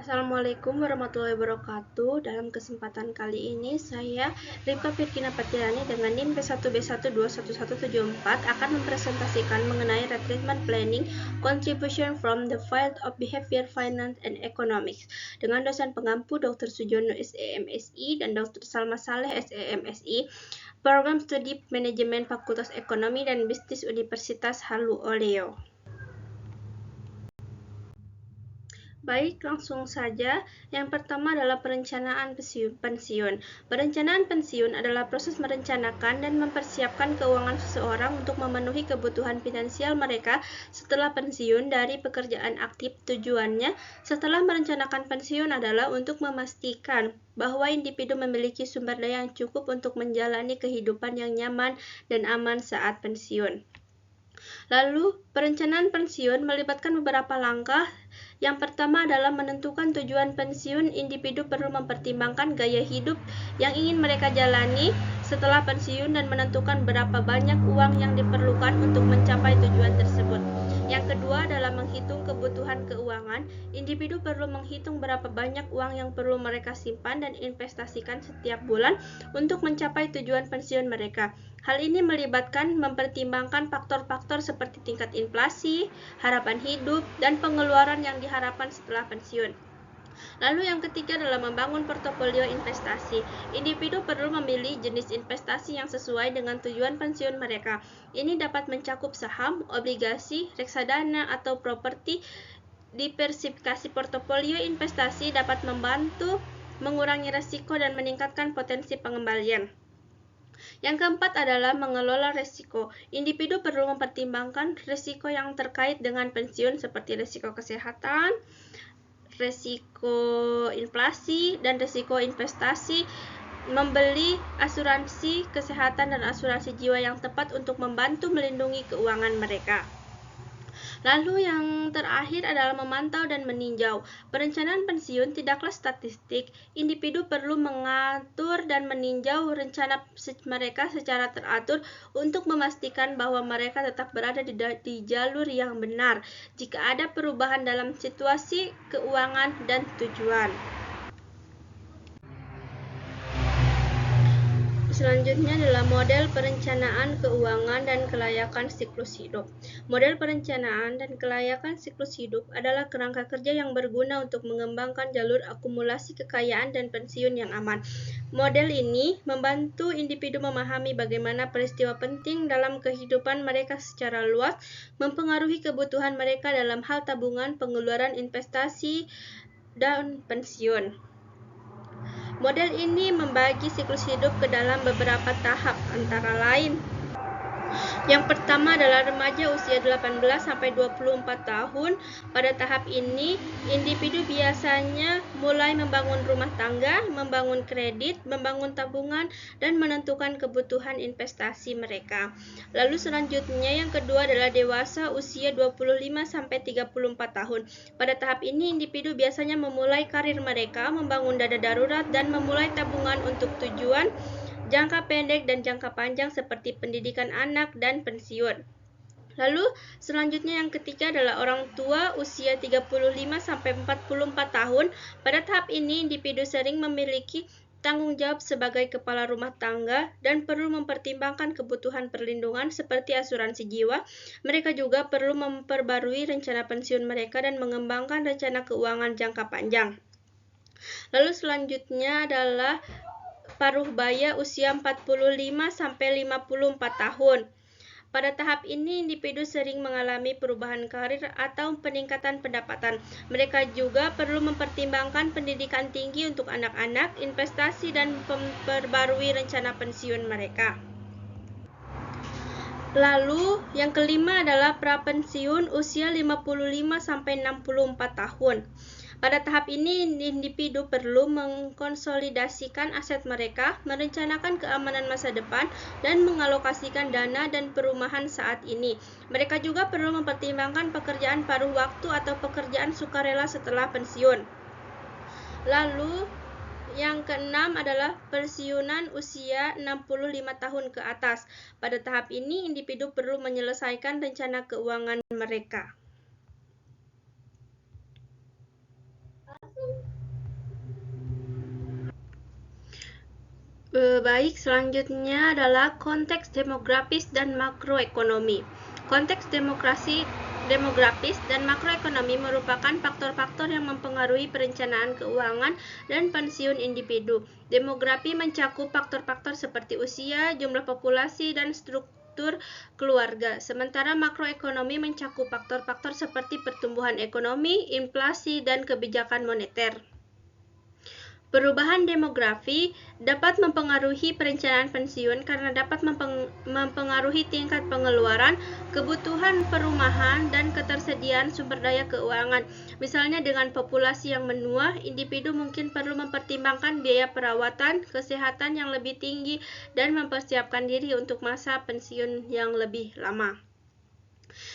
Assalamualaikum warahmatullahi wabarakatuh. Dalam kesempatan kali ini saya, Rifka Firkina Patiani dengan NIM P1B1211174 akan mempresentasikan mengenai Retreatment Planning Contribution from the Field of Behavior Finance and Economics dengan dosen pengampu Dr. Sujono SEMSI dan Dr. Salma Saleh SEMSI, Program Studi Manajemen Fakultas Ekonomi dan Bisnis Universitas Halu Oleo. Baik, langsung saja. Yang pertama adalah perencanaan pensiun. Perencanaan pensiun adalah proses merencanakan dan mempersiapkan keuangan seseorang untuk memenuhi kebutuhan finansial mereka setelah pensiun dari pekerjaan aktif. Tujuannya setelah merencanakan pensiun adalah untuk memastikan bahwa individu memiliki sumber daya yang cukup untuk menjalani kehidupan yang nyaman dan aman saat pensiun. Lalu, perencanaan pensiun melibatkan beberapa langkah. Yang pertama adalah menentukan tujuan pensiun. Individu perlu mempertimbangkan gaya hidup yang ingin mereka jalani setelah pensiun dan menentukan berapa banyak uang yang diperlukan untuk mencapai tujuan tersebut. Yang kedua adalah menghitung kebutuhan keuangan. Individu perlu menghitung berapa banyak uang yang perlu mereka simpan dan investasikan setiap bulan untuk mencapai tujuan pensiun mereka. Hal ini melibatkan mempertimbangkan faktor-faktor seperti tingkat inflasi, harapan hidup, dan pengeluaran yang diharapkan setelah pensiun. Lalu yang ketiga adalah membangun portofolio investasi. Individu perlu memilih jenis investasi yang sesuai dengan tujuan pensiun mereka. Ini dapat mencakup saham, obligasi, reksadana, atau properti. Diversifikasi portofolio investasi dapat membantu mengurangi risiko dan meningkatkan potensi pengembalian. Yang keempat adalah mengelola risiko. Individu perlu mempertimbangkan risiko yang terkait dengan pensiun seperti risiko kesehatan, risiko inflasi, dan risiko investasi. Membeli asuransi kesehatan dan asuransi jiwa yang tepat untuk membantu melindungi keuangan mereka. Lalu yang terakhir adalah memantau dan meninjau. Perencanaan pensiun tidaklah statistik. Individu perlu mengatur dan meninjau rencana mereka secara teratur untuk memastikan bahwa mereka tetap berada di jalur yang benar jika ada perubahan dalam situasi keuangan dan tujuan. Selanjutnya adalah model perencanaan keuangan dan kelayakan siklus hidup. Model perencanaan dan kelayakan siklus hidup adalah kerangka kerja yang berguna untuk mengembangkan jalur akumulasi kekayaan dan pensiun yang aman. Model ini membantu individu memahami bagaimana peristiwa penting dalam kehidupan mereka secara luas mempengaruhi kebutuhan mereka dalam hal tabungan, pengeluaran, investasi, dan pensiun. Model ini membagi siklus hidup ke dalam beberapa tahap, antara lain. Yang pertama adalah remaja usia 18 sampai 24 tahun. Pada tahap ini, individu biasanya mulai membangun rumah tangga, membangun kredit, membangun tabungan, dan menentukan kebutuhan investasi mereka. Lalu selanjutnya yang kedua adalah dewasa usia 25 sampai 34 tahun. Pada tahap ini, individu biasanya memulai karir mereka, membangun dana darurat, dan memulai tabungan untuk tujuan jangka pendek dan jangka panjang seperti pendidikan anak dan pensiun. Lalu selanjutnya yang ketiga adalah orang tua usia 35 sampai 44 tahun. Pada tahap ini individu sering memiliki tanggung jawab sebagai kepala rumah tangga dan perlu mempertimbangkan kebutuhan perlindungan seperti asuransi jiwa. Mereka juga perlu memperbarui rencana pensiun mereka dan mengembangkan rencana keuangan jangka panjang. Lalu selanjutnya adalah paruh baya usia 45 sampai 54 tahun. Pada tahap ini, individu sering mengalami perubahan karir atau peningkatan pendapatan. Mereka juga perlu mempertimbangkan pendidikan tinggi untuk anak-anak, investasi, dan memperbarui rencana pensiun mereka. Lalu, yang kelima adalah prapensiun usia 55 sampai 64 tahun. Pada tahap ini, individu perlu mengkonsolidasikan aset mereka, merencanakan keamanan masa depan, dan mengalokasikan dana dan perumahan saat ini. Mereka juga perlu mempertimbangkan pekerjaan paruh waktu atau pekerjaan sukarela setelah pensiun. Lalu, yang keenam adalah pensiunan usia 65 tahun ke atas. Pada tahap ini, individu perlu menyelesaikan rencana keuangan mereka. Baik, selanjutnya adalah konteks demografis dan makroekonomi. Konteks demografis dan makroekonomi merupakan faktor-faktor yang mempengaruhi perencanaan keuangan dan pensiun individu. Demografi mencakup faktor-faktor seperti usia, jumlah populasi, dan struktur keluarga. Sementara makroekonomi mencakup faktor-faktor seperti pertumbuhan ekonomi, inflasi, dan kebijakan moneter. Perubahan demografi dapat mempengaruhi perencanaan pensiun karena dapat mempengaruhi tingkat pengeluaran, kebutuhan perumahan, dan ketersediaan sumber daya keuangan. Misalnya dengan populasi yang menua, individu mungkin perlu mempertimbangkan biaya perawatan, kesehatan yang lebih tinggi, dan mempersiapkan diri untuk masa pensiun yang lebih lama.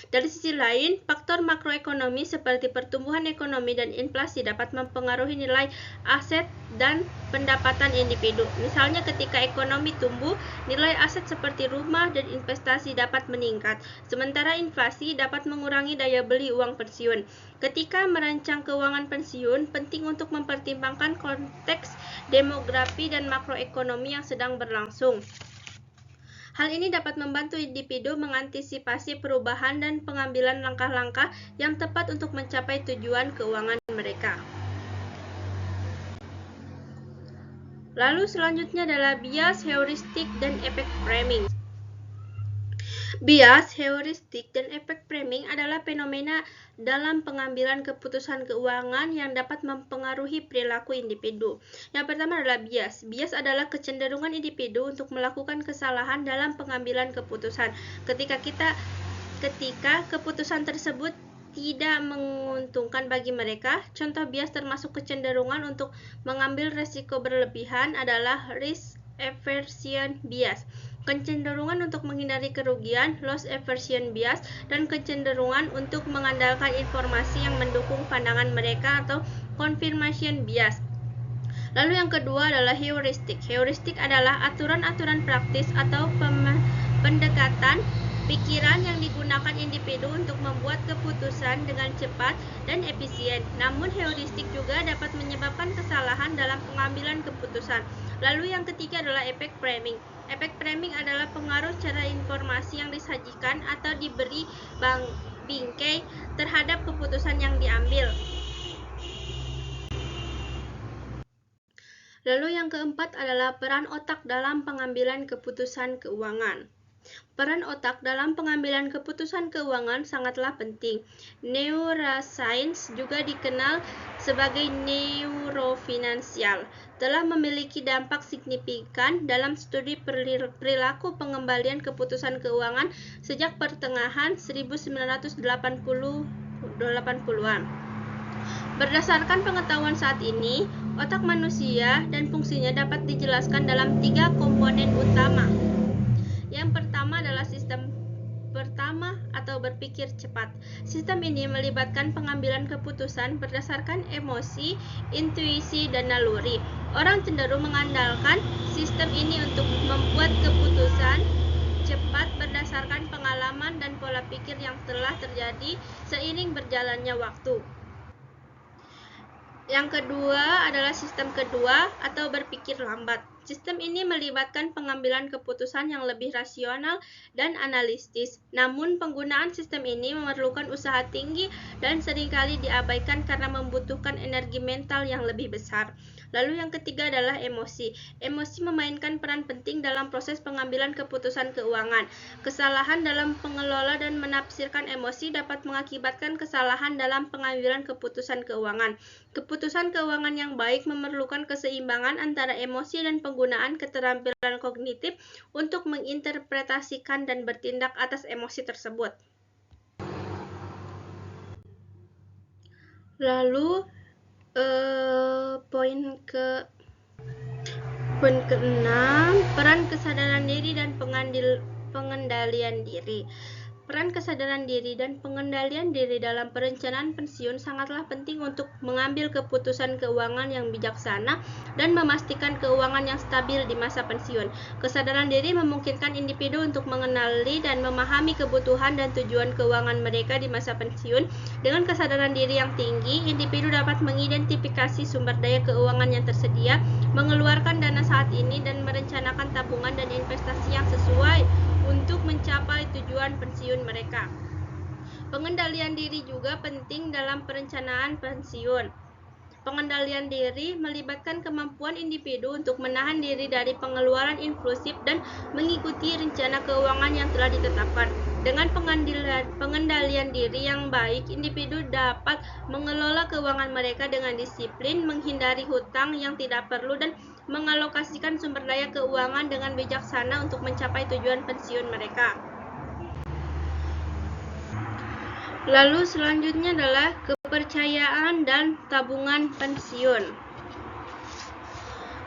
Dari sisi lain, faktor makroekonomi seperti pertumbuhan ekonomi dan inflasi dapat mempengaruhi nilai aset dan pendapatan individu. Misalnya ketika ekonomi tumbuh, nilai aset seperti rumah dan investasi dapat meningkat, sementara inflasi dapat mengurangi daya beli uang pensiun. Ketika merancang keuangan pensiun, penting untuk mempertimbangkan konteks demografi dan makroekonomi yang sedang berlangsung. Hal ini dapat membantu individu mengantisipasi perubahan dan pengambilan langkah-langkah yang tepat untuk mencapai tujuan keuangan mereka. Lalu selanjutnya adalah bias, heuristik, dan efek framing. Bias, heuristik, dan efek framing adalah fenomena dalam pengambilan keputusan keuangan yang dapat mempengaruhi perilaku individu. Yang pertama adalah bias. Bias adalah kecenderungan individu untuk melakukan kesalahan dalam pengambilan keputusan. Ketika keputusan tersebut tidak menguntungkan bagi mereka, contoh bias termasuk kecenderungan untuk mengambil resiko berlebihan adalah risk aversion bias, kecenderungan untuk menghindari kerugian, loss aversion bias, dan kecenderungan untuk mengandalkan informasi yang mendukung pandangan mereka atau confirmation bias. Lalu yang kedua adalah heuristik. Heuristik adalah aturan-aturan praktis atau pendekatan pikiran yang digunakan individu untuk membuat keputusan dengan cepat dan efisien. Namun heuristik juga dapat menyebabkan kesalahan dalam pengambilan keputusan. Lalu yang ketiga adalah efek framing. Efek framing adalah pengaruh cara informasi yang disajikan atau diberi bingkai terhadap keputusan yang diambil. Lalu yang keempat adalah peran otak dalam pengambilan keputusan keuangan. Peran otak dalam pengambilan keputusan keuangan sangatlah penting. Neuroscience, juga dikenal sebagai neurofinansial, telah memiliki dampak signifikan dalam studi perilaku pengembalian keputusan keuangan sejak pertengahan 1980-an. Berdasarkan pengetahuan saat ini, otak manusia dan fungsinya dapat dijelaskan dalam 3 komponen utama. Yang pertama adalah sistem pertama atau berpikir cepat. Sistem ini melibatkan pengambilan keputusan berdasarkan emosi, intuisi, dan naluri. Orang cenderung mengandalkan sistem ini untuk membuat keputusan cepat berdasarkan pengalaman dan pola pikir yang telah terjadi seiring berjalannya waktu. Yang kedua adalah sistem kedua atau berpikir lambat. Sistem ini melibatkan pengambilan keputusan yang lebih rasional dan analitis. Namun penggunaan sistem ini memerlukan usaha tinggi dan seringkali diabaikan karena membutuhkan energi mental yang lebih besar. Lalu yang ketiga adalah emosi. Emosi memainkan peran penting dalam proses pengambilan keputusan keuangan. Kesalahan dalam pengelola dan menafsirkan emosi dapat mengakibatkan kesalahan dalam pengambilan keputusan keuangan. Keputusan keuangan yang baik memerlukan keseimbangan antara emosi dan penggunaan keterampilan kognitif untuk menginterpretasikan dan bertindak atas emosi tersebut. Lalu poin ke-6, peran kesadaran diri dan pengendalian diri. Peran kesadaran diri dan pengendalian diri dalam perencanaan pensiun sangatlah penting untuk mengambil keputusan keuangan yang bijaksana dan memastikan keuangan yang stabil di masa pensiun. Kesadaran diri memungkinkan individu untuk mengenali dan memahami kebutuhan dan tujuan keuangan mereka di masa pensiun. Dengan kesadaran diri yang tinggi, individu dapat mengidentifikasi sumber daya keuangan yang tersedia, mengeluarkan dana saat ini, dan merencanakan tabungan dan investasi yang sesuai untuk mencapai tujuan pensiun mereka. Pengendalian diri juga penting dalam perencanaan pensiun. Pengendalian diri melibatkan kemampuan individu untuk menahan diri dari pengeluaran impulsif dan mengikuti rencana keuangan yang telah ditetapkan. Dengan pengendalian diri yang baik, individu dapat mengelola keuangan mereka dengan disiplin, menghindari hutang yang tidak perlu, dan mengalokasikan sumber daya keuangan dengan bijaksana untuk mencapai tujuan pensiun mereka. Lalu selanjutnya adalah kepercayaan dan tabungan pensiun.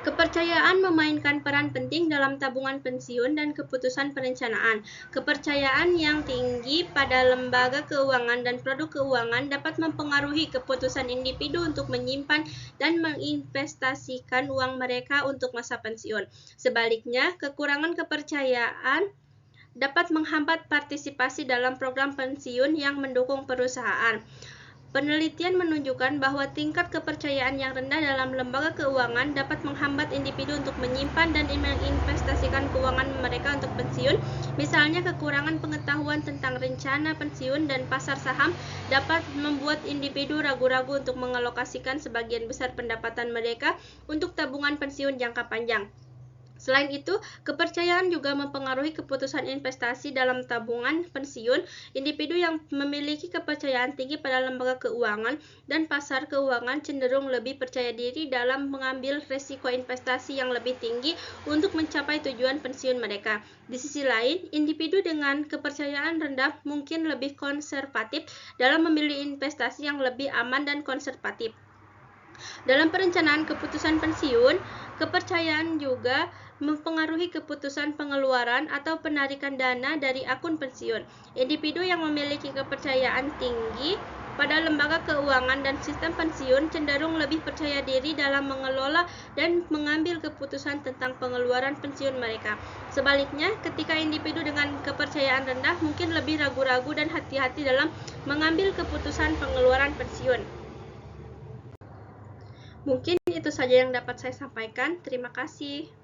Kepercayaan memainkan peran penting dalam tabungan pensiun dan keputusan perencanaan. Kepercayaan yang tinggi pada lembaga keuangan dan produk keuangan dapat mempengaruhi keputusan individu untuk menyimpan dan menginvestasikan uang mereka untuk masa pensiun. Sebaliknya, kekurangan kepercayaan dapat menghambat partisipasi dalam program pensiun yang mendukung perusahaan. Penelitian menunjukkan bahwa tingkat kepercayaan yang rendah dalam lembaga keuangan dapat menghambat individu untuk menyimpan dan menginvestasikan keuangan mereka untuk pensiun. Misalnya, kekurangan pengetahuan tentang rencana pensiun dan pasar saham dapat membuat individu ragu-ragu untuk mengalokasikan sebagian besar pendapatan mereka untuk tabungan pensiun jangka panjang. Selain itu, kepercayaan juga mempengaruhi keputusan investasi dalam tabungan pensiun. Individu yang memiliki kepercayaan tinggi pada lembaga keuangan dan pasar keuangan cenderung lebih percaya diri dalam mengambil risiko investasi yang lebih tinggi untuk mencapai tujuan pensiun mereka. Di sisi lain, individu dengan kepercayaan rendah mungkin lebih konservatif dalam memilih investasi yang lebih aman dan konservatif. Dalam perencanaan keputusan pensiun, kepercayaan juga mempengaruhi keputusan pengeluaran atau penarikan dana dari akun pensiun. Individu yang memiliki kepercayaan tinggi pada lembaga keuangan dan sistem pensiun cenderung lebih percaya diri dalam mengelola dan mengambil keputusan tentang pengeluaran pensiun mereka. Sebaliknya, ketika individu dengan kepercayaan rendah mungkin lebih ragu-ragu dan hati-hati dalam mengambil keputusan pengeluaran pensiun. Mungkin itu saja yang dapat saya sampaikan. Terima kasih.